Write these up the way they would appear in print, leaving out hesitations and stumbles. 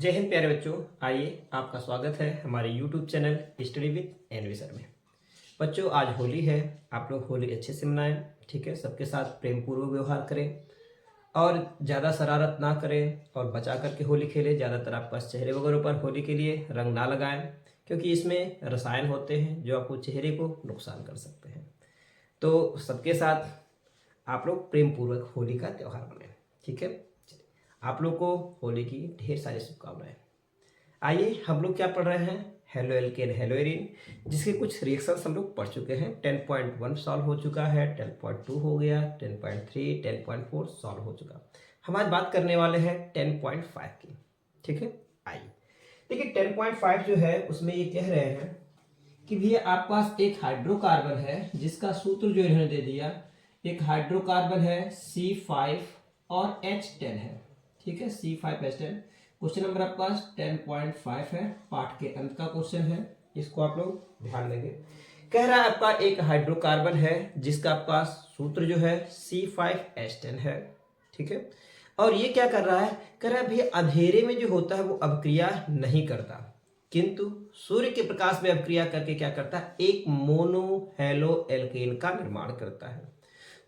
जय हिंद प्यारे बच्चों। आइए आपका स्वागत है हमारे YouTube channel study with NV sir में। बच्चों आज होली है, आप लोग होली अच्छे से मनाएं। ठीक है, सबके साथ प्रेम पूर्वक व्यवहार करें और ज़्यादा शरारत ना करें और बचा करके होली खेलें। ज़्यादातर आपके पास चेहरे वगैरह पर होली के लिए रंग ना लगाएं, क्योंकि इसमें रसायन होते हैं जो आपको चेहरे को नुकसान कर सकते हैं। तो सबके साथ आप लोग प्रेम पूर्वक होली का त्यौहार मनाएं। ठीक है, आप लोग को होली की ढेर सारी शुभकामनाएं। आइए हम लोग क्या पढ़ रहे हैं, हेलो एल्केन हेलो एरिन, जिसके कुछ रिएक्शंस हम लोग पढ़ चुके हैं। 10.1 सॉल्व हो चुका है, 10.2 हो गया, 10.3, 10.4 सॉल्व हो चुका। हम आज बात करने वाले हैं 10.5 की। ठीक है, आइए देखिए 10.5 जो है उसमें ये कह रहे हैं कि भैया आपके पास एक हाइड्रोकार्बन है जिसका सूत्र जो इन्होंने दे दिया, एक हाइड्रोकार्बन है C5 और H10 है। ठीक है, C5H10। क्वेश्चन नंबर आपके पास 10.5 है, पाठ के अंत का क्वेश्चन है, इसको आप लोग ध्यान देंगे। कह रहा है आपका एक हाइड्रोकार्बन है जिसका आपका पास सूत्र जो है C5H10 है। ठीक है, और ये क्या कर रहा है, कह रहा है भैया अंधेरे में जो होता है वो अभिक्रिया नहीं करता, किंतु सूर्य के प्रकाश में अभिक्रिया करके क्या करता है, एक मोनो हेलो एल्केन का निर्माण करता है।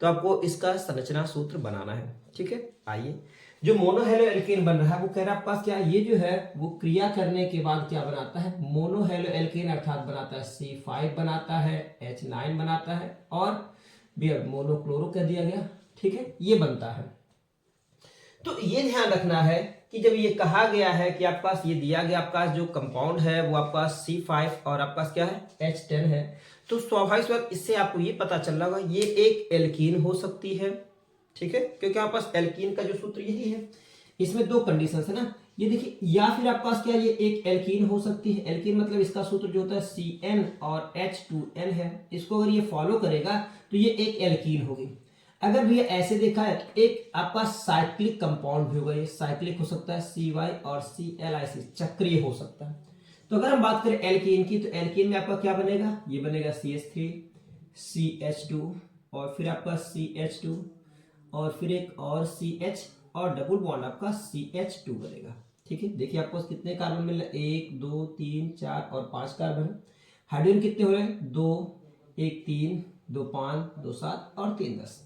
तो आपको इसका संरचना सूत्र बनाना है। ठीक है, आइए जो मोनोहेलो एल्केन बन रहा है वो कह रहा है आपके पास क्या, ये जो है वो क्रिया करने के बाद क्या बनाता है, मोनोहेलो एल्केन अर्थात बनाता है C5 बनाता है, H9 बनाता है और मोनोक्लोरो कह दिया गया। ठीक है, ये बनता है। तो ये ध्यान रखना है कि जब ये कहा गया है कि आपके पास ये दिया गया आपका जो कंपाउंड है वो आपके पास C5 और आपके पास क्या है H10 है, तो स्वाभाविक बात इससे आपको ये पता चल रहा होगा ये एक एल्कीन हो सकती है। ठीक है, क्योंकि आपके पास एल्कीन का जो सूत्र यही है। इसमें दो कंडीशंस है ना, ये देखिए, या फिर आपके पास क्या ये एक एल्कीन हो सकती है। एल्कीन मतलब इसका सूत्र जो होता है CN और H2N है। इसको अगर ये फॉलो करेगा तो ये एक एल्कीन होगी। अगर भैया ऐसे देखा है तो एक आपका साइक्लिक कंपाउंड भी होगा, ये साइक्लिक हो सकता है CY और CLIC, चक्रीय हो सकता है। तो अगर हम बात करें एल्कीन की, तो एल्कीन में आपका क्या बनेगा, ये बनेगा CH3 CH2 और फिर आपका CH2 और फिर एक और CH और डबल बॉन्ड आपका CH2 बनेगा। ठीक है, देखिए आपको कितने कार्बन मिल रहे हैं, 1 2 3 4 और 5 कार्बन। हाइड्रोजन कितने हो रहे हैं, 2, 1 3, 2 5, 2 7 और 3 10।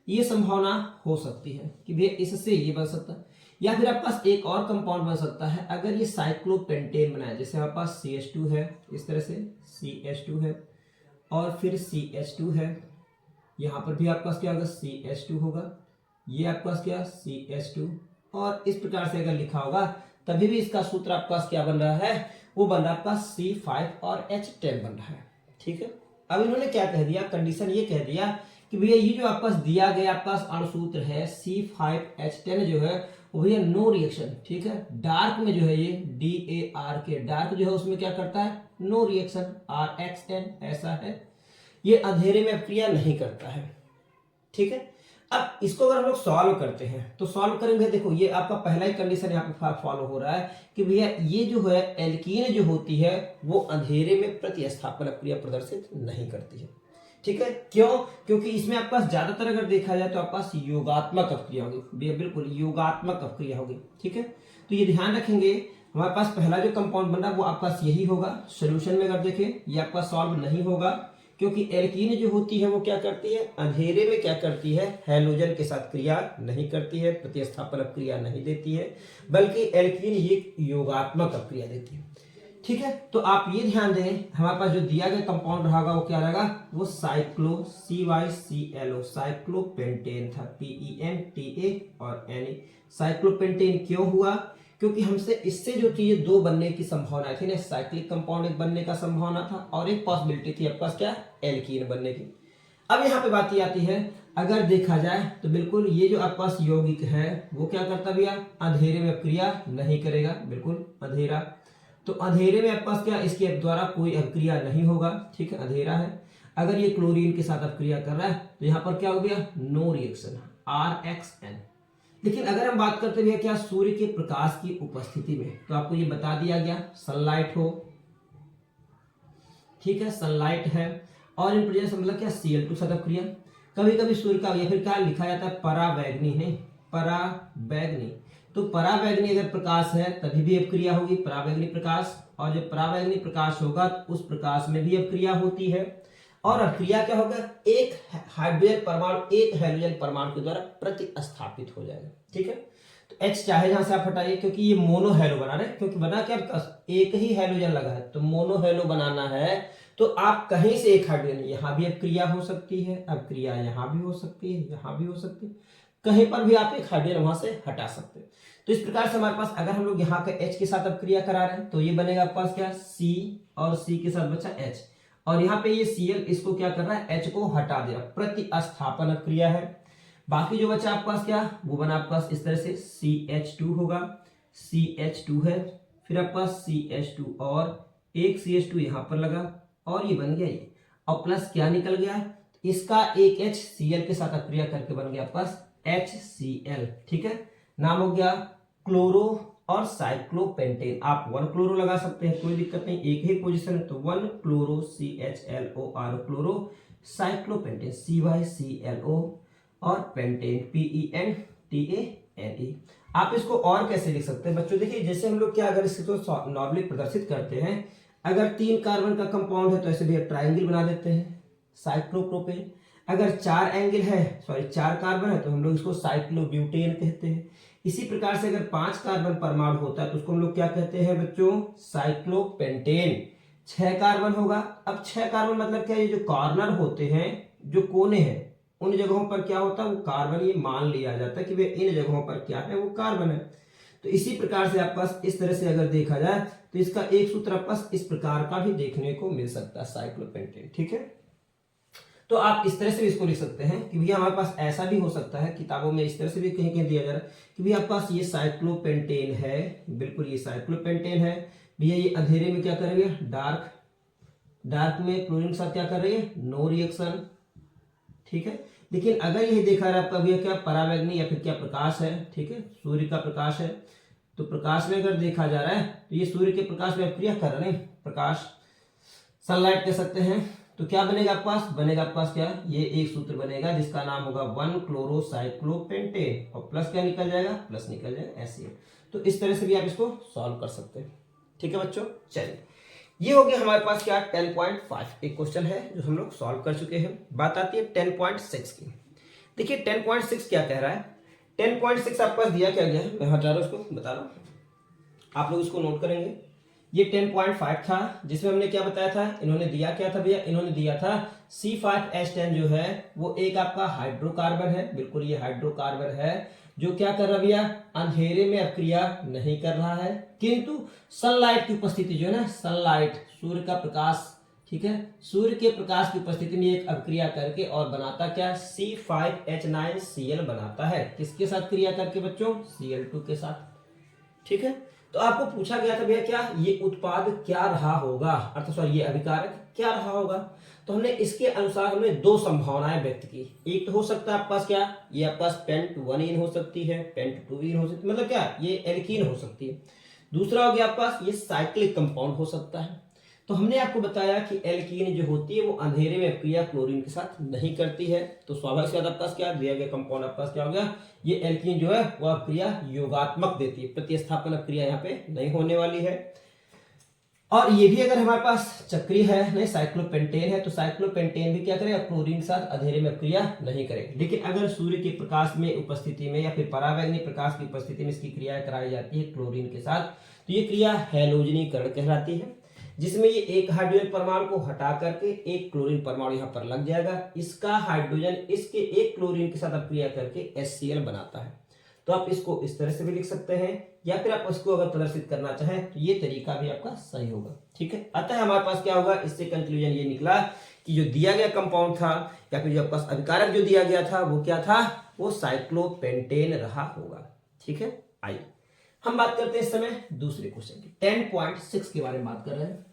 ये संभावना हो सकती है कि भैया इससे ये बन सकता है, या फिर आपके पास एक और कंपाउंड बन सकता है। अगर ये साइक्लोपेंटेन बनाए, जैसे हमारे पास CH2 है, इस तरह से CH2 है और फिर CH2 है, यहां पर भी आपके पास क्या होगा CH2 होगा, ये आपके पास क्या CH2, और इस प्रकार से अगर लिखा होगा तभी भी इसका सूत्र आपके पास क्या बन रहा है, वो बन रहा है आपका C5 और H10 बन रहा है। ठीक है, अब इन्होंने क्या कह दिया, कंडीशन ये कह दिया कि भैया ये जो आपके पास दिया गया आपके पास अणुसूत्र है C5H10 जो है वो भैया नो रिएक्शन। ठीक है, डार्क में जो है ये DARK डार्क जो है उसमें क्या करता है, नो रिएक्शन, RXN ऐसा है, ये अंधेरे में अभिक्रिया नहीं करता है। ठीक है, अब इसको अगर हम लोग सॉल्व करते हैं तो सॉल्व करेंगे, देखो ये आपका पहला ही कंडीशन यहाँ पे फॉलो हो रहा है कि भैया ये जो है एल्कीन जो होती है वो अंधेरे में प्रतिस्थापन अभिक्रिया प्रदर्शित नहीं करती है। ठीक है, क्यों, क्योंकि इसमें आपके पास ज्यादातर अगर देखा जाए तो आपके पास योगात्मक अभिक्रिया होगी, बिल्कुल योगात्मक अभिक्रिया होगी। ठीक है, तो ये ध्यान रखेंगे, हमारे पास पहला जो कंपाउंड बन रहा है वो आपके पास यही होगा। सोल्यूशन में अगर देखें ये आपका सॉल्व नहीं होगा, क्योंकि एल्कीन जो होती है वो क्या करती है, अंधेरे में क्या करती है, हैलोजन के साथ क्रिया नहीं करती है, प्रतिस्थापन अभिक्रिया नहीं देती है, बल्कि एल्कीन ये योगात्मक अभिक्रिया देती है। ठीक है, तो आप ये ध्यान दें, हमारे पास जो दिया गया कंपाउंड रहेगा वो क्या रहेगा, वो साइक्लो CYCLO साइक्लोपेंटेन था, PENTA और NE। साइक्लोपेंटेन क्यों हुआ, क्योंकि हमसे इससे जो थी ये दो बनने की संभावना थी ना, साइक्लिक कंपाउंड एक बनने का संभावना था और एक पॉसिबिलिटी थी आपके पास क्या, एल्कीन बनने की। अब यहाँ पे बात ये आती है, अगर देखा जाए तो बिल्कुल ये जो आपके पास यौगिक है वो क्या करता भैया, अंधेरे में अभिक्रिया नहीं करेगा, बिल्कुल अंधेरा। तो अंधेरे में आपके पास क्या, इसके द्वारा कोई अभिक्रिया नहीं होगा। ठीक है, अंधेरा है। अगर ये क्लोरीन के साथ अभिक्रिया कर रहा है तो यहाँ पर क्या हो गया, नो रिएक्शन, RXN। लेकिन अगर हम बात करते हैं क्या, सूर्य के प्रकाश की उपस्थिति में, तो आपको ये बता दिया गया सनलाइट हो, ठीक है सनलाइट है, और इन प्रेजेंस मतलब क्या Cl2 साथ अभिक्रिया, कभी कभी सूर्य का या फिर क्या लिखा जाता है परावैंगनी है, पराबैंगनी। तो पराबैंगनी अगर प्रकाश है तभी भी अपक्रिया होगी, पराबैंगनी प्रकाश। और जब पराबैंगनी प्रकाश होगा तो उस प्रकाश में भी अपक्रिया होती है। और अपक्रिया क्या होगा, एक हाइड्रोजन परमाणु एक हैलोजन परमाणु के द्वारा प्रतिस्थापित हो जाएगा। ठीक है, तो H चाहे जहां से आप हटाइए, क्योंकि ये मोनो हैलो बना रहे हैं, क्योंकि बना क्या एक ही हैलोजन लगा है, तो मोनो हैलो बनाना है तो आप कहीं से एक हाइड्रोजन, यहां भी अपक्रिया हो सकती है, अपक्रिया यहां भी हो सकती है, यहां भी हो सकती है, कहीं पर भी आप एक हाइड्रोजन वहां से हटा सकते हैं। तो इस प्रकार से हमारे पास अगर हम लोग यहाँ के H के साथ अपक्रिया करा रहे हैं तो ये बनेगा आपके पास क्या, C और C के साथ बचा H, और यहाँ पे ये Cl इसको क्या कर रहा है, H को हटा दे रहा है, प्रतिस्थापन क्रिया है। बाकी जो बचा आपके पास क्या, वो बना आपके पास इस तरह से CH2 होगा, CH2 है, फिर आपके पास CH2 और एक CH2 यहाँ पर लगा और ये बन गया ये, और प्लस क्या निकल गया, इसका एक H Cl के साथ अपक्रिया करके बन गया आपके पास HCl। ठीक है, नाम हो गया क्लोरो और साइक्लोपेंटेन। आप 1 क्लोरो लगा सकते हैं, कोई दिक्कत नहीं, एक ही पोजीशन है, तो 1 chloro CHLOR chloro, cyclopentane CYCLO और पेंटेन PENTANE। आप इसको और कैसे लिख सकते हैं बच्चों, देखिए जैसे हम लोग क्या, अगर इसको नॉर्मली प्रदर्शित करते हैं, अगर 3 कार्बन का कंपाउंड है तो ऐसे भी ट्राइंगल बना देते हैं, साइक्लोप्रोपेन। अगर 4 एंगल है, सॉरी 4 कार्बन है तो हम लोग इसको साइक्लोब्यूटेन कहते हैं। इसी प्रकार से अगर 5 कार्बन परमाणु होता है तो उसको हम लोग क्या कहते हैं बच्चों, साइक्लोपेंटेन। 6 कार्बन होगा, अब 6 कार्बन मतलब क्या, ये जो कॉर्नर होते हैं, जो कोने हैं, उन जगहों पर क्या होता है, वो कार्बन ये मान लिया जाता है कि वे इन जगहों पर क्या है, वो कार्बन है। तो इसी प्रकार से आपके पास इस तरह से अगर देखा जाए तो इसका एक सूत्र आपके पास इस प्रकार का भी देखने को मिल सकता है, साइक्लोपेंटेन। ठीक है, तो आप इस तरह से भी इसको लिख सकते हैं कि भैया हमारे पास ऐसा भी हो सकता है, किताबों में इस तरह से भी कहीं कहीं दिया जा रहा है कि भैया आपके पास ये साइक्लोपेंटेन है, बिल्कुल ये साइक्लोपेंटेन है, भैया ये अंधेरे में क्या करेंगे, डार्क में क्लोरीन के साथ क्या कर रही है, नो रिएक्शन। ठीक है, लेकिन अगर यही देखा रहा आपका भैया क्या पराबैंगनी या फिर क्या प्रकाश है, ठीक है, सूर्य का प्रकाश है, तो प्रकाश में अगर देखा जा रहा है तो ये सूर्य के प्रकाश में अपक्रिया कर रहे हैं, प्रकाश सनलाइट कह सकते हैं, तो क्या बनेगा आपके पास, बनेगा आपके पास क्या, ये एक सूत्र बनेगा जिसका नाम होगा 1 क्लोरोसाइक्लोपेंटेन, और प्लस क्या निकल जाएगा, प्लस निकल जाएगा HCl। तो इस तरह से भी आप इसको सॉल्व कर सकते हैं। ठीक है बच्चों, चलिए ये हो गया हमारे पास क्या 10.5 एक क्वेश्चन है जो हम लोग सॉल्व कर चुके हैं। बात आती है 10.6 की। देखिए 10.6 क्या कह रहा है, 10.6 आपके पास दिया क्या गया है, मैं हटा रहा हूं उसको, बता रहा हूं, आप लोग इसको नोट करेंगे। ये 10.5 था जिसमें हमने क्या बताया था, इन्होंने दिया क्या था भैया, इन्होंने दिया था C5H10 जो है वो एक आपका हाइड्रोकार्बन है, बिल्कुल ये हाइड्रोकार्बन है जो क्या कर रहा भैया, अंधेरे में अपक्रिया नहीं कर रहा है, किंतु सनलाइट की उपस्थिति जो है ना, सनलाइट सूर्य का प्रकाश, ठीक है, सूर्य के प्रकाश की उपस्थिति में एक अपक्रिया करके और बनाता क्या, C5H9Cl बनाता है, किसके साथ क्रिया करके बच्चों, Cl2 के साथ। ठीक है, तो आपको पूछा गया था भैया क्या ये उत्पाद क्या रहा होगा, अर्थात सॉरी ये अभिकारक क्या रहा होगा, तो हमने इसके अनुसार हमने 2 संभावनाएं व्यक्त की। एक तो हो सकता है आपके पास क्या, ये आपके पास पेंट-1इन हो सकती है, पेंट-2इन हो सकती है, मतलब क्या ये एल्कीन हो सकती है। दूसरा हो गया आपके पास ये साइक्लिक कंपाउंड हो सकता है। तो हमने आपको बताया कि एल्कीन जो होती है वो अंधेरे में अपक्रिया क्लोरीन के साथ नहीं करती है, तो स्वाभाविक सी बात आपके पास क्या दिया गया कंपाउंड आपके पास क्या हो गया, ये एल्कीन जो है वह अपक्रिया योगात्मक देती है, प्रतिस्थापन अपक्रिया यहाँ पे नहीं होने वाली है। और ये भी अगर हमारे पास चक्रीय है, नहीं साइक्लोपेंटेन है, तो साइक्लोपेंटेन भी क्या करेगा, क्लोरीन के साथ अंधेरे में अपक्रिया नहीं करेगा। लेकिन अगर सूर्य के प्रकाश में उपस्थिति में या फिर पराबैंगनी प्रकाश की उपस्थिति में इसकी क्रिया कराई जाती है क्लोरीन के साथ, तो ये क्रिया हैलोजनीकरण कहलाती है, जिसमें ये एक हाइड्रोजन परमाणु को हटा करके एक क्लोरीन परमाणु यहाँ पर लग जाएगा, इसका हाइड्रोजन इसके एक क्लोरीन के साथ अपक्रिया करके HCl बनाता है। तो आप इसको इस तरह से भी लिख सकते हैं, या फिर आप उसको अगर प्रदर्शित करना चाहें तो ये तरीका भी आपका सही होगा। ठीक है, अतः हमारे पास क्या होगा, इससे कंक्लूजन ये निकला कि जो दिया गया कंपाउंड था या फिर जो आपके पास अभिकारक जो दिया गया था वो क्या था, वो साइक्लोपेंटेन रहा होगा। ठीक है, आइए हम बात करते हैं इस समय दूसरे क्वेश्चन की, 10.6 के बारे में बात कर रहे हैं।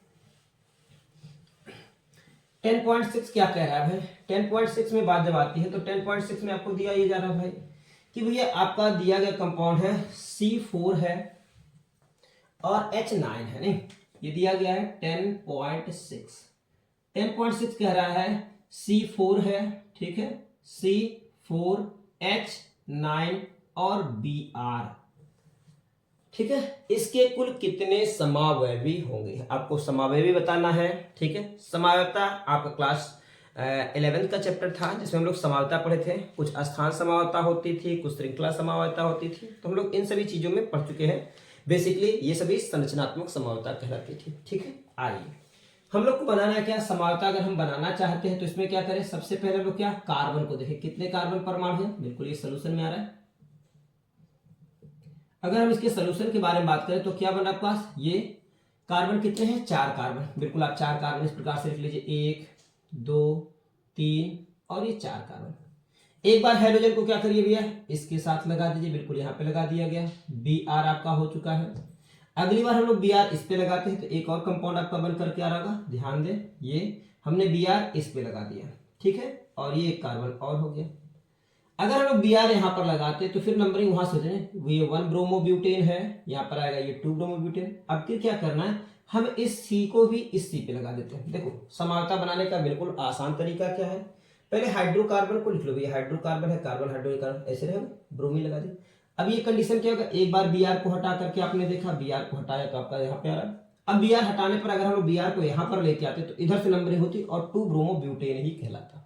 10.6 क्या कह रहा है भाई, 10.6 में बात जब आती है तो 10.6 में आपको दिया ये जा रहा है भाई कि भैया आपका दिया गया कंपाउंड है C4 है और H9 है, नहीं ये दिया गया है 10.6। 10.6 कह रहा है C4 है, ठीक है, C4H9 और Br, ठीक है। इसके कुल कितने समावयवी होंगे, आपको समावयवी बताना है, ठीक है। समावयवता आपका क्लास 11th का चैप्टर था जिसमें हम लोग समावयवता पढ़े थे। कुछ स्थान समावयवता होती थी, कुछ श्रृंखला समावयवता होती थी, तो हम लोग इन सभी चीजों में पढ़ चुके हैं। बेसिकली ये सभी संरचनात्मक समावयवता कहलाती थी, ठीक है। आइए हम लोग को बनाना है क्या समावयवता, अगर हम बनाना चाहते हैं तो इसमें क्या करें, सबसे पहले लोग क्या कार्बन को देखें, कितने कार्बन परमाणु है, बिल्कुल ये सोल्यूशन में आ रहा है। अगर हम इसके सोल्यूशन के बारे में बात करें तो क्या बना आपके पास, ये कार्बन कितने हैं, 4 कार्बन, बिल्कुल आप 4 कार्बन इस प्रकार से लिख लीजिए, 1 2 3 और ये 4 कार्बन। एक बार हाइड्रोजन को क्या करिए भैया, इसके साथ लगा दीजिए, बिल्कुल यहाँ पे लगा दिया गया, Br आपका हो चुका है। अगली बार हम लोग Br इस पे लगाते हैं तो एक और कंपाउंड आपका बन करके आ रहा होगा, ध्यान दें, ये हमने Br इस पे लगा दिया, ठीक है, और ये एक कार्बन और हो गया। अगर हम लोग Br यहाँ पर लगाते तो फिर नंबरिंग वहां से ये 1 ब्रोमोब्यूटेन है, यहाँ पर आएगा ये 2 ब्रोमोब्यूटेन। अब फिर क्या करना है, हम इस C को भी इस C पे लगा देते हैं। देखो समावयवता बनाने का बिल्कुल आसान तरीका क्या है, पहले हाइड्रोकार्बन को लिख लो, ये हाइड्रोकार्बन है, कार्बन हाइड्रोकार्बन ऐसे रहेगा, ब्रोमीन लगा दी। अब ये कंडीशन क्या होगा, एक बार Br को हटा करके आपने देखा, Br को हटाया तो आपका यहाँ पे आ रहा है। अब Br हटाने पर अगर हम लोग Br को यहाँ पर लेके आते तो इधर से नंबरिंग होती और 2 ब्रोमोब्यूटेन ही कहलाता।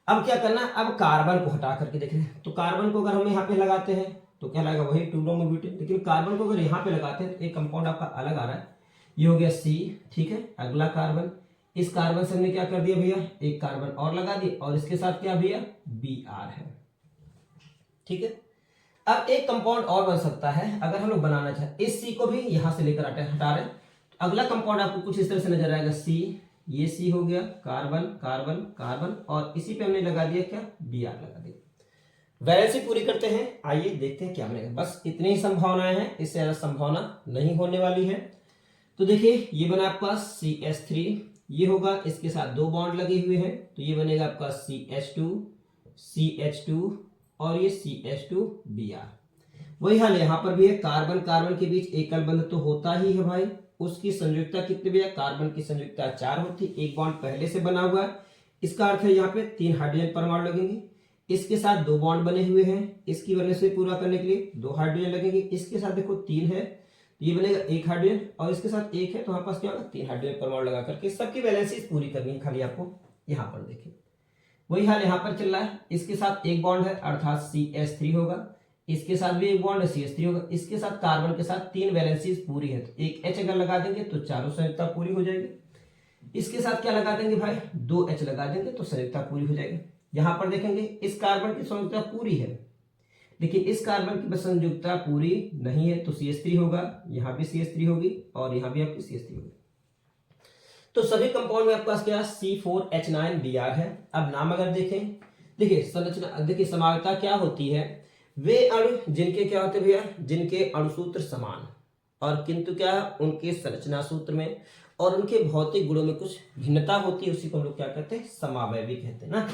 अब क्या करना है, अब कार्बन को हटा करके देख रहे हैं तो कार्बन को अगर हम यहाँ पे लगाते हैं तो क्या लगेगा, वही 2 ब्रोमोब्यूटेन। लेकिन कार्बन को अगर यहाँ पे लगाते हैं तो एक कंपाउंड आपका अलग आ रहा है, ये हो गया C, ठीक है। अगला कार्बन, इस कार्बन से हमने क्या कर दिया भैया, एक कार्बन और लगा दिया और इसके साथ क्या भैया Br है, ठीक है। अब एक कंपाउंड और बन सकता है अगर हम लोग बनाना चाहें, इस C को भी यहां से लेकर हटा रहे हैं तो अगला कंपाउंड आपको कुछ इस तरह से नजर आएगा, C, ये C हो गया, कार्बन कार्बन कार्बन और इसी पे हमने लगा दिया क्या, Br लगा दिया। वैलेंसी पूरी करते हैं, आइए देखते हैं क्या बनेगा। बस इतनी ही संभावनाएं हैं, इससे ज्यादा संभावना नहीं होने वाली है। तो देखिए ये बना आपका CH3, ये होगा, इसके साथ 2 बॉन्ड लगे हुए हैं तो ये बनेगा आपका CH2 CH2 और ये CH2Br। वही हाल यहाँ पर भी है, कार्बन कार्बन के बीच एकल बंध तो होता ही है भाई, उसकी संयुक्ता कितनी भी है, कार्बन की संयुक्ता 4 होती, एक बॉन्ड पहले से बना हुआ है, इसका अर्थ है यहाँ पे 3 हाइड्रोजन परमाणु लगेंगे। इसके साथ 2 बॉन्ड बने हुए हैं, इसकी वैलेंसी पूरा करने के लिए 2 हाइड्रोजन लगेंगे। इसके साथ देखो 3 है, ये बनेगा 1 हाइड्रोजन और इसके साथ 1 है तो हमारे पास क्या होगा, 3 हाइड्रोजन परमाणु लगा करके सबकी वैलेंसी पूरी करनी है। खाली आपको यहाँ पर देखिए वही हाल यहाँ पर चल रहा है, इसके साथ एक बॉन्ड है अर्थात CH3 होगा, इसके साथ भी एक बॉन्ड है CH3 होगा, इसके साथ कार्बन के साथ 3 वैलेंसीज पूरी है तो एक H अगर लगा देंगे तो चारों संयुक्ता पूरी हो जाएगी। इसके साथ क्या लगा देंगे भाई, 2 H लगा देंगे तो संयुक्ता पूरी हो जाएगी। यहाँ पर देखेंगे इस कार्बन की संयुक्ता पूरी है, लेकिन इस कार्बन की संयुक्ता पूरी नहीं है तो CH3 होगा, यहाँ भी CH3 होगी और यहाँ भी आपकी CH3 होगी। तो सभी कंपाउंड में आपके पास क्या C4H9Br है। अब नाम अगर देखें, देखिए संरचना, देखिए समावयवता क्या होती है, वे अणु जिनके क्या होते भैया, जिनके अणुसूत्र समान और किंतु क्या उनके संरचना सूत्र में और उनके भौतिक गुणों में कुछ भिन्नता होती है, उसी को हम लोग क्या कहते हैं, समावयवी कहते हैं ना।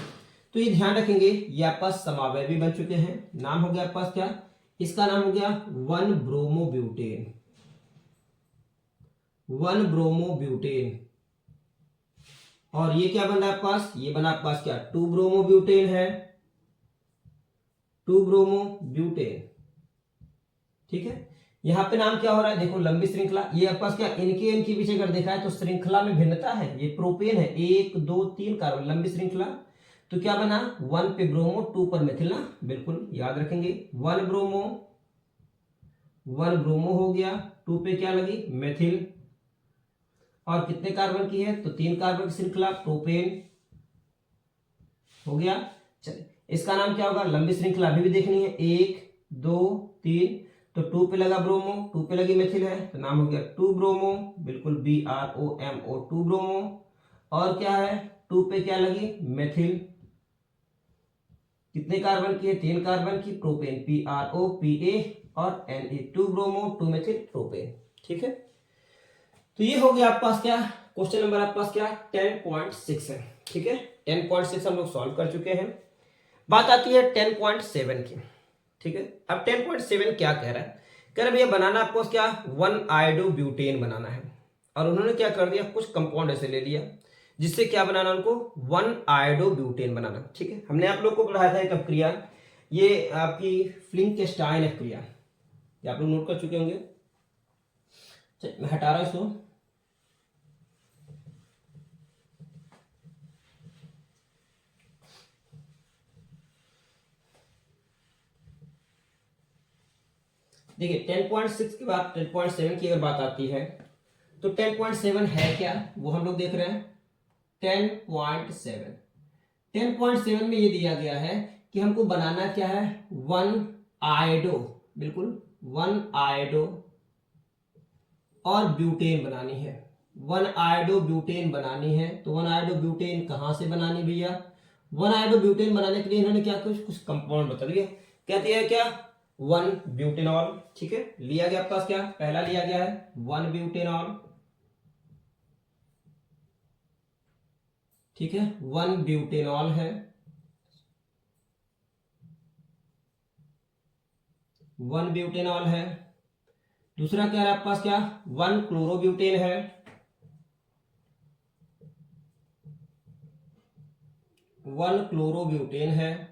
तो ये ध्यान रखेंगे, ये आपके पास समावयवी बन चुके हैं। नाम हो गया आपके पास क्या, इसका नाम हो गया 1 ब्रोमोब्यूटेन, 1 ब्रोमोब्यूटेन। और ये क्या बन रहा है आपके पास, ये बना आपके पास क्या, 2 ब्रोमोब्यूटेन है, 2 ब्रोमोब्यूटेन, ठीक है। यहाँ पे नाम क्या हो रहा है, देखो लंबी श्रृंखला, ये आपके पास क्या इनके बीच अगर देखा है तो श्रृंखला में भिन्नता है, ये प्रोपेन है, 1 2 3 कार्बन लंबी श्रृंखला, तो क्या बना 1 पे ब्रोमो 2 पर मेथिल ना, बिल्कुल याद रखेंगे 1 ब्रोमो हो गया, 2 पे क्या लगी मेथिल और कितने कार्बन की है तो 3 कार्बन की श्रृंखला प्रोपेन हो गया। चलिए इसका नाम क्या होगा, लंबी श्रृंखला अभी भी देखनी है, 1 2 3 तो 2 पे लगा ब्रोमो, 2 पे लगी मेथिल है तो नाम हो गया 2 ब्रोमो, बिल्कुल BROMO 2 ब्रोमो। और क्या है 2 पे क्या लगी मेथिल, कितने कार्बन की है 3 कार्बन की, प्रोपेन PROPA और Na 2 ब्रोमो 2 मेथिल प्रोपेन, ठीक है। तो ये हो गया आपके पास क्या, क्वेश्चन नंबर आपके पास क्या 10.6 है, ठीक है। 10.6 हम लोग सॉल्व कर चुके हैं। बात आती है 10.7 की, ठीक है। अब 10.7 क्या कह रहा है, कह रहा है भैया बनाना आपको क्या 1 आयोडोब्यूटेन बनाना है, और उन्होंने क्या कर दिया, कुछ कंपाउंड ऐसे ले लिया जिससे क्या बनाना उनको 1 आयोडोब्यूटेन बनाना, ठीक है। हमने आप लोग को पढ़ाया था एक अपक्रिया, ये आपकी फ्लिंकस्टाइन अभिक्रिया, ये आप लोग नोट कर चुके होंगे। चलिए मैं हटा रहा हूं इसको। देखिए 10.6 के बाद 10.7 की अगर बात आती है तो 10.7 है क्या, वो हम लोग देख रहे हैं। 10.7 में ये दिया गया है कि हमको बनाना क्या है, वन आयोडो, बिल्कुल वन आयोडो और ब्यूटेन बनानी है। वन आयोडो ब्यूटेन बनानी है। तो वन आयोडो ब्यूटेन कहां से बनानी भैया, वन आयोडो ब्यूटेन बनाने के लिए इन्होंने क्या कुछ कंपाउंड बता दिया। क्या दिया है, क्या, वन ब्यूटेनॉल। ठीक है, लिया गया आपके पास क्या, पहला लिया गया है वन ब्यूटेनॉल। ठीक है, वन ब्यूटेनॉल है, वन ब्यूटेनॉल है। दूसरा क्या है आपके पास, क्या, वन क्लोरोब्यूटेन है, वन क्लोरोब्यूटेन है।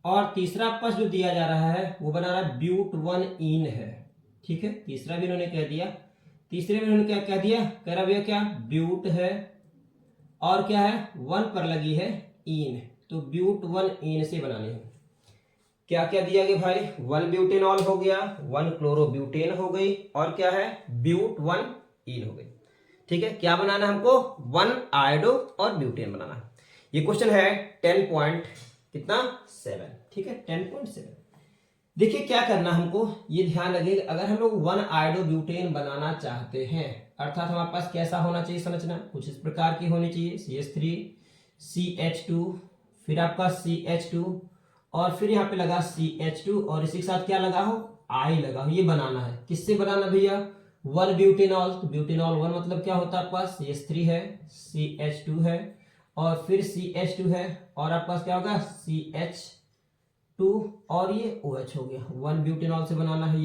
और तीसरा आपके पास जो दिया जा रहा है वो बना रहा है ब्यूट वन इन है। ठीक है, तीसरा भी इन्होंने कह दिया। तीसरे में इन्होंने क्या कह दिया, कह रहा भैया क्या, ब्यूट है और क्या है, वन पर लगी है इन, तो ब्यूट वन इन से बनानी है। क्या क्या दिया गया भाई, वन ब्यूटेनॉल हो गया, वन क्लोरोब्यूटेन हो गई और क्या है, ब्यूट वन इन हो गई। ठीक है, क्या बनाना हमको, वन आयोडो और ब्यूटेन बनाना। ये क्वेश्चन है 10.7। ठीक है, 10.7। देखिए क्या करना हमको, ये ध्यान रखिए, अगर हम लोग वन आयोडो ब्यूटेन बनाना चाहते हैं, अर्थात हमारे पास कैसा होना चाहिए संरचना, कुछ इस प्रकार की होनी चाहिए, CH3 CH2, फिर आपका CH2 और फिर यहाँ पे लगा CH2 और इसी के साथ क्या लगा हो, I लगा हो। ये बनाना है, किससे बनाना भैया, वन ब्यूटेनॉल। तो ब्यूटेनॉल वन मतलब क्या होता है आपके पास, CH3 है, CH2 है और फिर CH2 है और आपके पास क्या होगा, CH2 और ये OH हो गया। वन ब्यूटेनॉल से बनाना है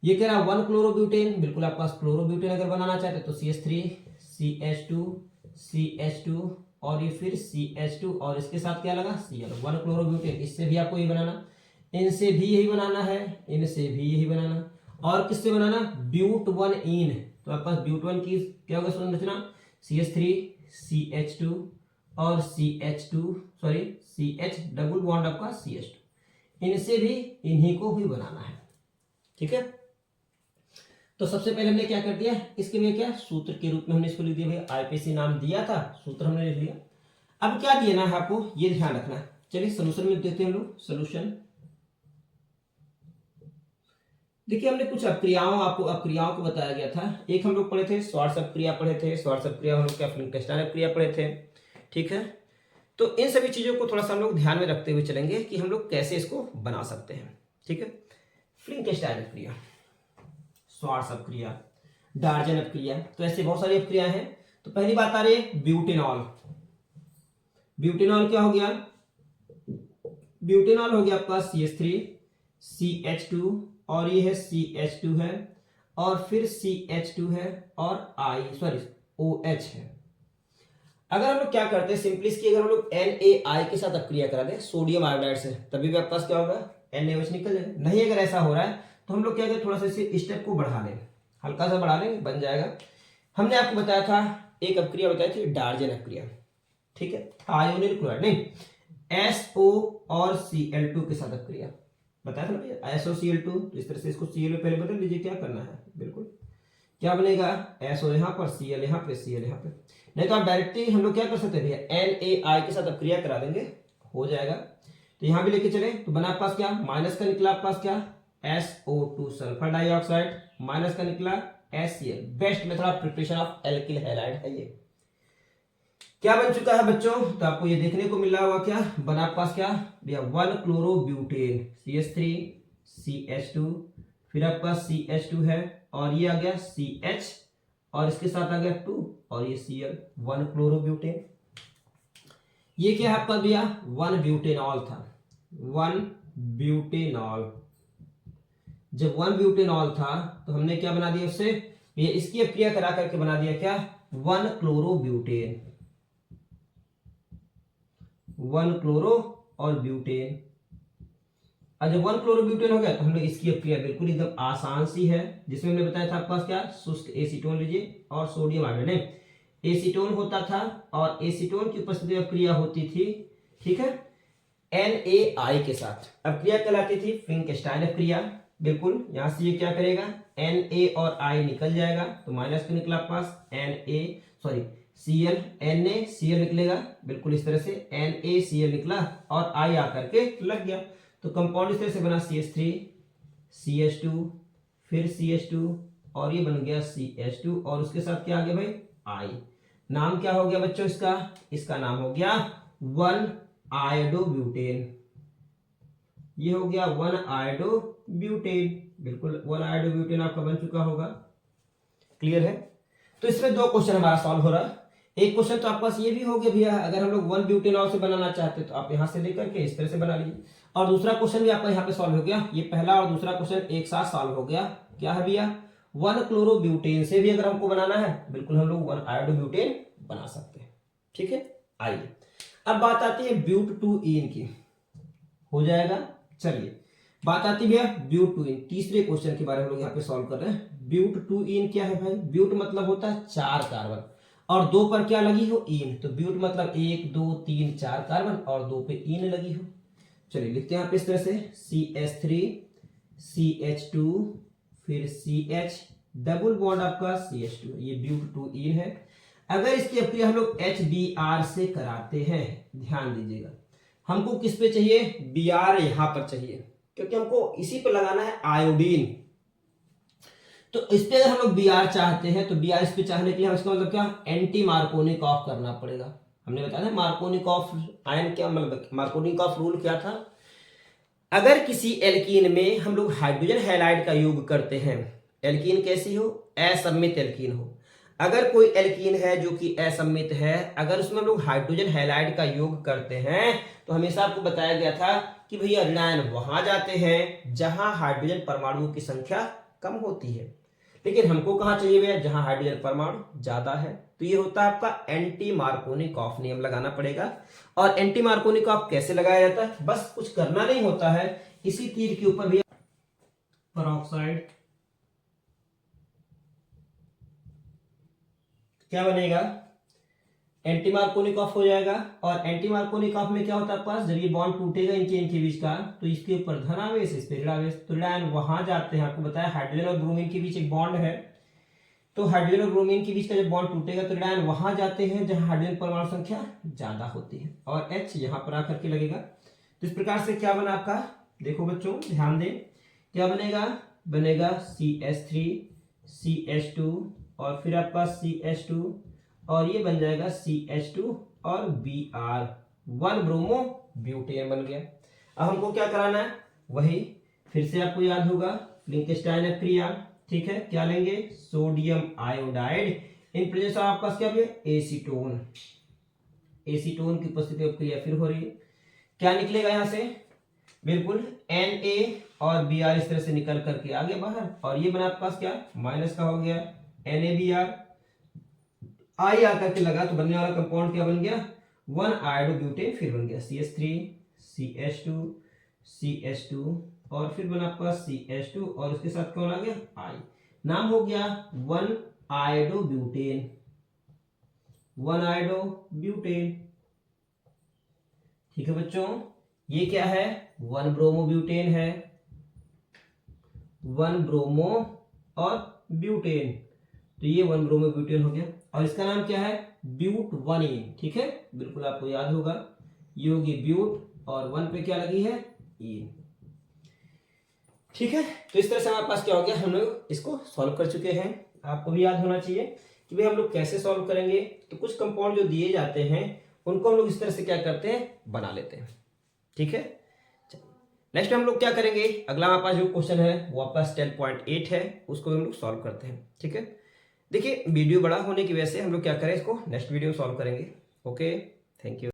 ये कह रहा है वन क्लोरोब्यूटेन, बिल्कुल आपके पास क्लोरोब्यूटेन अगर बनाना चाहते तो CH3 CH2 CH2 और ये फिर CH2 और इसके साथ क्या लगा, Cl, वन क्लोरोब्यूटेन। इससे भी आपको ये बनाना, इनसे भी यही बनाना है, इनसे भी यही बनाना और किससे बनाना, ब्यूट वन इन। तो आपके पास ब्यूट वन की क्या होगा संरचना, CH3 CH2 और CH डबल बॉन्ड आपका CH2, इनसे भी इन्हीं को ही बनाना है। ठीक है, तो सबसे पहले हमने क्या कर दिया, इसके लिए क्या सूत्र के रूप में हमने इसको लिख दिया भैया, IPC नाम दिया था, सूत्र हमने लिख लिया। अब क्या देना है आपको, ये ध्यान रखना है। चलिए सोल्यूशन में देते हैं हम लोग सोल्यूशन। देखिए हमने कुछ अपक्रियाओं को बताया गया था। एक हम लोग पढ़े थे श्वार्ट्ज अपक्रिया पढ़े थे, श्वार्ट्ज अपक्रिया हम लोग क्या फ्लिंकस्टाइन अपक्रिया पढ़े थे। ठीक है, तो इन सभी चीजों को थोड़ा सा हम लोग ध्यान में रखते हुए चलेंगे कि हम लोग कैसे इसको बना सकते हैं। ठीक है, फ्लिंकस्टाइन अपक्रिया, श्वार्ट्ज अपक्रिया, डार्जन अपक्रिया, तो ऐसे बहुत सारी अपक्रिया हैं। तो पहली बात आ रही है ब्यूटेनॉल। ब्यूटेनॉल क्या हो गया, ब्यूटेनॉल हो गया आपका CH3 CH2 और ये है CH2 है और फिर CH2 है और OH है। अगर हम लोग क्या करते हैं सिंपली इसकी, अगर हम लोग NaI के साथ अपक्रिया करा दें सोडियम आयोडाइड से, तभी भी आपके पास क्या होगा, NaOH निकल जाएगा। नहीं अगर ऐसा हो रहा है तो हम लोग क्या करें, थोड़ा सा इसे स्टेप को बढ़ा लें, हल्का सा बढ़ा लें, बन जाएगा। हमने आपको बताया था एक अपक्रिया बताई थी डार्जन अपक्रिया। ठीक है, थायोनिल क्लोराइड नहीं, SO और Cl2 के साथ अपक्रिया बताया था ना भैया, SOCl2। तो इस तरह से इसको Cl पहले बदल लीजिए, क्या करना है, बिल्कुल क्या बनेगा, SO यहाँ पर, Cl यहाँ पे, Cl यहाँ पे। नहीं तो आप डायरेक्टली हम लोग क्या कर सकते हैं भैया, NaI के साथ अपक्रिया करा देंगे, हो जाएगा। तो यहाँ भी लेके चले तो बना आपके पास क्या, माइनस का निकला आपके पास क्या, SO2 सल्फर डाइऑक्साइड, माइनस का निकला HCl। Best method of preparation of alkyl halide है ये। क्या बन चुका है बच्चों, तो आपको ये देखने को मिल रहा होगा, क्या बना आपके पास, क्या भैया, वन क्लोरोब्यूटेन CH3 CH2, फिर आपके पास CH2 है और ये आ गया CH और इसके साथ आ गया 2 और ये Cl, वन क्लोरोब्यूटेन। ये क्या है आपका भैया, वन ब्यूटेनॉल था, वन ब्यूटेनॉल। जब वन ब्यूटेनॉल था तो हमने क्या बना दिया उससे, ये इसकी अपक्रिया करा करके बना दिया क्या, वन क्लोरोब्यूटेन, वन क्लोरो और ब्यूटेन। और जब 1-क्लोरोब्यूटेन हो गया तो हम लोग इसकी अपक्रिया बिल्कुल एकदम आसान सी है, जिसमें हमने बताया था आपके पास क्या, शुष्क एसीटोन लीजिए और सोडियम आयोडाइड। एसीटोन होता था और एसीटोन की उपस्थिति में अपक्रिया होती थी, ठीक है, NaI के साथ। अपक्रिया कहलाती थी फिंकस्टाइन अपक्रिया। बिल्कुल यहां से ये क्या करेगा, Na और I निकल जाएगा तो माइनस क्यों निकला आपके पास, Cl, NaCl निकलेगा, बिल्कुल इस तरह से NaCl निकला और I आकर के लग गया, तो कंपाउंड इस तरह से बना CH3 CH2 फिर CH2 और ये बन गया CH2 और उसके साथ क्या आ गया भाई, I। नाम क्या हो गया बच्चों इसका, इसका नाम हो गया 1-आयोडोब्यूटेन। ये हो गया 1-आयोडोब्यूटेन, बिल्कुल 1-आयोडोब्यूटेन आपका बन चुका होगा। क्लियर है। तो इसमें 2 क्वेश्चन हमारा सॉल्व हो रहा है। एक क्वेश्चन तो आपके पास ये भी हो गया भैया, अगर हम लोग 1-ब्यूटेनॉल से बनाना चाहते तो आप यहां से लेकर के इस तरह से बना लीजिए, और दूसरा क्वेश्चन भी आपका यहाँ पे सॉल्व हो गया। ये पहला और दूसरा क्वेश्चन एक साथ सॉल्व हो गया। क्या है भैया, 1-क्लोरोब्यूटेन से भी अगर हमको बनाना है, बिल्कुल हम लोग 1-आयोडोब्यूटेन बना सकते हैं, ठीक है। आइए अब बात आती है ब्यूट-2-ईन की, हो जाएगा। चलिए बात आती है ब्यूट-2-ईन, तीसरे क्वेश्चन के बारे में हम लोग यहाँ पे सॉल्व कर रहे हैं। ब्यूट-2-ईन क्या है भाई, ब्यूट मतलब होता है 4 कार्बन और 2 पर क्या लगी हो, ईन, तो ब्यूट मतलब 1 2 3 4 कार्बन और 2 पे ईन लगी हो। चलिए लिखते हैं यहाँ पे इस तरह से, CH3 CH2 फिर CH डबल बॉन्ड आपका CH2, ये ब्यूट-2-ईन है। अगर इसकी अपक्रिया हम लोग HBr से कराते हैं, ध्यान दीजिएगा, हमको किस पे चाहिए, Br यहां पर चाहिए, क्योंकि हमको इसी पे लगाना है आयोडीन। तो इस पे अगर हम लोग Br चाहते हैं तो Br इस पे चाहने के लिए इसका मतलब क्या, एंटी मार्कोनिकॉफ करना पड़ेगा। हमने बताया था मार्कोनिकॉफ आयन क्या, मतलब मार्कोनिकॉफ रूल क्या था, अगर किसी एल्कीन में हम लोग हाइड्रोजन हैलाइड का योग करते हैं, एल्कीन कैसी हो, असममित एल्कीन हो, अगर कोई एल्कीन है जो कि असममित है, अगर उसमें हम लोग हाइड्रोजन हैलाइड का योग करते हैं तो हमेशा आपको बताया गया था कि भैया ऋणायन वहां जाते हैं जहां हाइड्रोजन परमाणुओं की संख्या कम होती है, लेकिन हमको कहां चाहिए भैया, जहां हाइड्रोजन परमाणु ज्यादा है। तो ये होता है आपका एंटी मार्कोनिकॉफ नियम लगाना पड़ेगा। और एंटी मार्कोनिकॉफ कैसे लगाया जाता है, बस कुछ करना नहीं होता है, इसी तीर के ऊपर भैया पेरोक्साइड क्या बनेगा, एंटी मार्कोनिकॉफ हो जाएगा। और एंटी मार्कोनिकॉफ में क्या होता है आपके पास, जब ये बॉन्ड टूटेगा इनके बीच का, तो इसके ऊपर धनावेश, इस पे ऋणावेश, तो ऋणायन वहां जाते हैं। आपको बताया हाइड्रोजन और ब्रोमीन के बीच एक बॉन्ड है, तो हाइड्रोजन और ब्रोमीन के बीच का जब बॉन्ड टूटेगा तो ऋणायन वहां जाते हैं जहां हाइड्रोजन परमाणु संख्या ज्यादा होती है, और H यहां पर आकर के लगेगा। तो इस प्रकार से क्या बना आपका, देखो बच्चों ध्यान दें, क्या बनेगा, बनेगा CH3 CH2 और फिर आपका CH2 और ये बन जाएगा CH2 और Br, 1-ब्रोमो-ब्यूटेन बन गया। अब हमको क्या कराना है, वही फिर से आपको याद होगा फिंकस्टाइन अपक्रिया, ठीक है। क्या लेंगे, sodium iodide in presence of आपका क्या भी एसीटोन, एसीटोन की उपस्थिति में अपक्रिया फिर हो रही है। क्या निकलेगा यहां से, बिल्कुल Na और Br इस तरह से निकल करके आ गया बाहर, और ये बना आपके पास क्या, माइनस का हो गया NaBr, I आकर के लगा तो बनने वाला कंपाउंड क्या बन गया, 1-आयोडोब्यूटेन, फिर बन गया CH3 CH2 CH2 और फिर बना आपका CH2 और उसके साथ कौन आ गया, I, नाम हो गया 1-आयोडोब्यूटेन, 1-आयोडोब्यूटेन, ठीक है बच्चों। ये क्या है, 1-ब्रोमोब्यूटेन है, 1-ब्रोमो और ब्यूटेन, तो ये 1-ब्रोमोब्यूटेन हो गया, और इसका नाम क्या है, ब्यूट-1-ईन, ठीक है, बिल्कुल आपको याद होगा, ये होगी ब्यूट और 1 पे क्या लगी है, ईन, ठीक है। तो इस तरह से हमारे पास क्या हो गया, हम लोग इसको सॉल्व कर चुके हैं। आपको भी याद होना चाहिए कि भाई हम लोग कैसे सॉल्व करेंगे, तो कुछ कंपाउंड जो दिए जाते हैं उनको हम लोग इस तरह से क्या करते हैं, बना लेते हैं, ठीक है। नेक्स्ट हम लोग क्या करेंगे, अगला हमारे पास जो क्वेश्चन है वो आपका 10.8 है, उसको हम लोग सॉल्व करते हैं, ठीक है। देखिए वीडियो बड़ा होने की वजह से हम लोग क्या करें, इसको नेक्स्ट वीडियो में सॉल्व करेंगे। Okay, thank you.